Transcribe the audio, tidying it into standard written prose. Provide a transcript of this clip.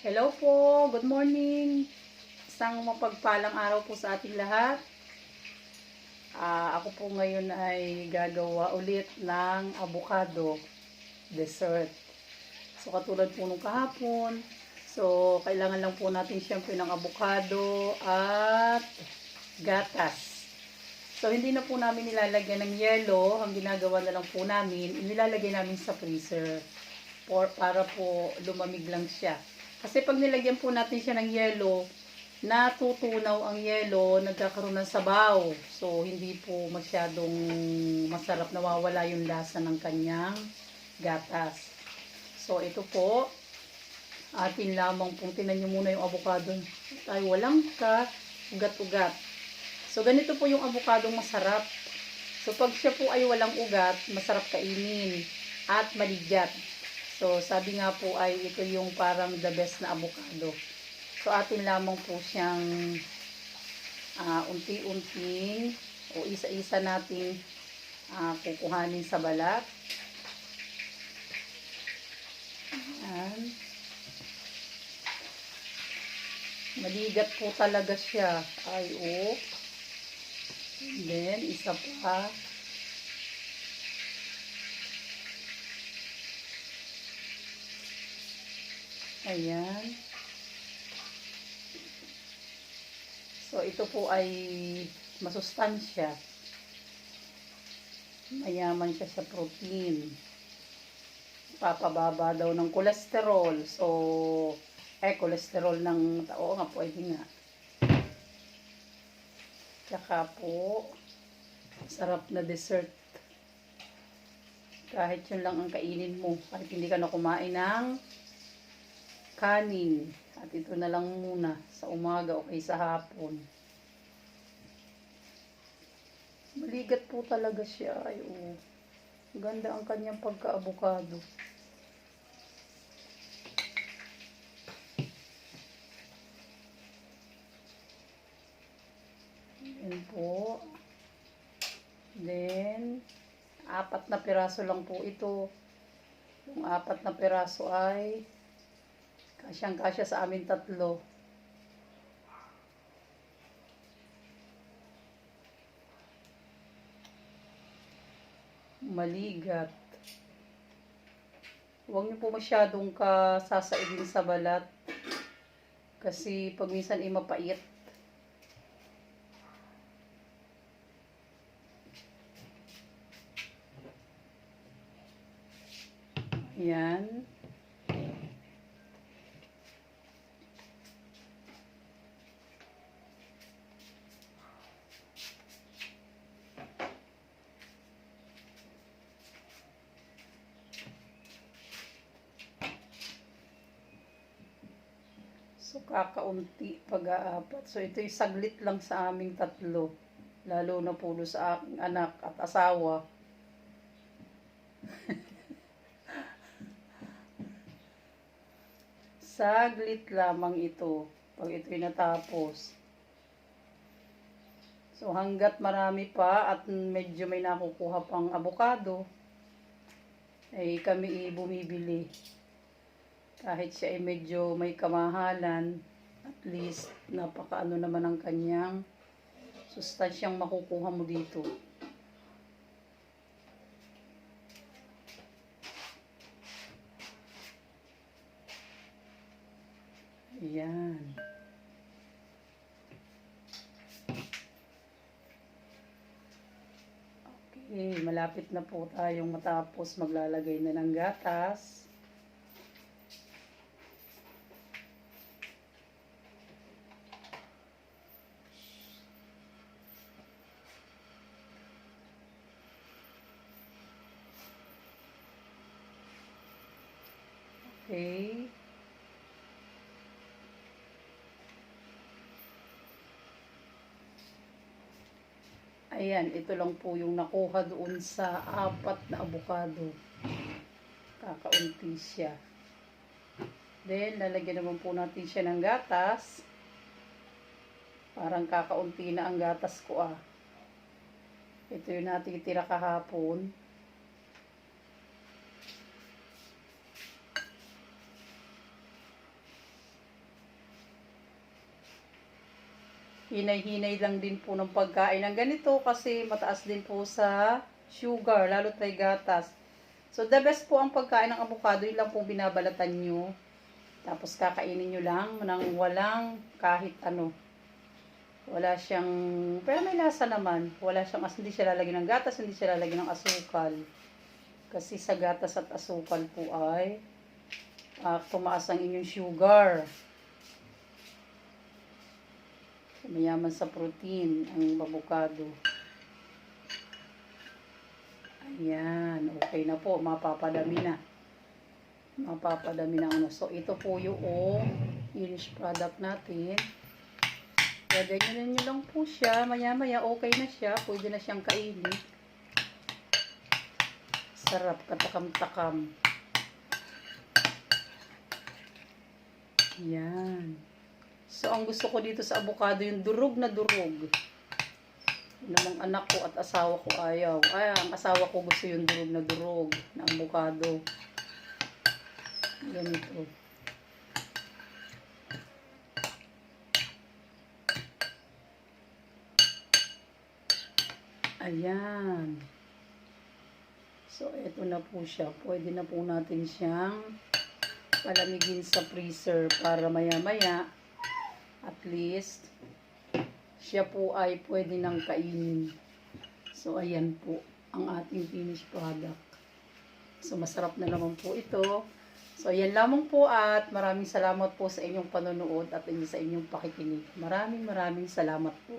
Hello po, good morning. Isang mapagpalang araw po sa ating lahat. Ako po ngayon ay gagawa ulit ng avocado dessert. So katulad po nung kahapon, so kailangan lang po natin siyempre ng avocado at gatas. So hindi na po namin nilalagyan ng yelo, ang ginagawa na lang po namin, inilalagay namin sa freezer para po lumamig lang siya. Kasi pag nilagyan po natin siya ng yelo, natutunaw ang yelo, nagkakaroon ng sabaw. So, hindi po masyadong masarap, nawawala yung lasa ng kanyang gatas. So, ito po, atin lamang pong tinan nyo muna yung avocado. Ay, walang ugat-ugat. So, ganito po yung avocado masarap. So, pag siya po ay walang ugat, masarap kainin at maligat. So, sabi nga po ay ito yung parang the best na avocado. So, atin lamang po siyang unti-unting o isa-isa nating kukuhanin sa balat. Ayan. Maligat po talaga siya. Ay, oh. And then, isa pa. Ayan. So, ito po ay masustansya. Mayaman siya sa protein. Papababa daw ng kolesterol. So, kolesterol ng tao nga, pwede nga. Tsaka po, sarap na dessert. Kahit yun lang ang kainin mo. Kahit hindi ka na kumain ng kanin. At ito na lang muna sa umaga o kay sa hapon. Maligat po talaga siya. Ay, oh. Ganda ang kanyang pagka-avocado. Yan po. Then, 4 na piraso lang po ito. Yung 4 na piraso ay kasyang-kasya sa amin 3. Maligat. Huwag niyo po masyadong kasasaidin sa balat. Kasi pag minsan ay mapait. Ayan. So, kakaunti pag-aapat. So, ito yung saglit lang sa aming 3. Lalo na po sa aking anak at asawa. Saglit lamang ito. Pag ito'y natapos. So, hanggat marami pa at medyo may nakukuha pang avocado, ay kami bumibili. Kahit siya ay medyo may kamahalan, at least napakaano naman ang kanyang sustansyang makukuha mo dito. Ayan. Okay, malapit na po tayong matapos maglalagay na ng gatas. Okay. Ayan, ito lang po yung nakuha doon sa 4 na avocado. Kakaunti siya. Then, lalagyan naman po natin siya ng gatas. Parang kakaunti na ang gatas ko ah. Ito yung natitira kahapon. hinay-hinay lang din po ng pagkain ng ganito kasi mataas din po sa sugar, lalo may gatas. So, the best po ang pagkain ng avocado, yun lang po binabalatan nyo. Tapos, kakainin nyo lang ng walang kahit ano. Wala siyang, pero may lasa naman. Wala siyang, hindi siya lalagyan ng gatas, hindi siya lalagyan ng asukal. Kasi sa gatas at asukal po ay tumaas ang inyong sugar. Mayaman sa protein ang avocado. Ayan, okay na po. Mapapadami na. Mapapadami na ano. So, ito po yung finished product natin. Gaganyanin nyo lang po siya. Maya-maya, okay na siya. Pwede na siyang kainin. Sarap, katakam-takam. Ayan. So, ang gusto ko dito sa avocado, yung durog na durog. Namang anak ko at asawa ko ayaw. Ay, ang asawa ko gusto yung durog na avocado. Ganito. Ayan. So, eto na po siya. Pwede na po natin siyang palamigin sa freezer para maya-maya at least siya po ay pwede nang kainin. So, ayan po ang ating finished product. So, masarap na naman po ito. So, ayan lamang po at maraming salamat po sa inyong panonood at sa inyong pakikinig. Maraming salamat po.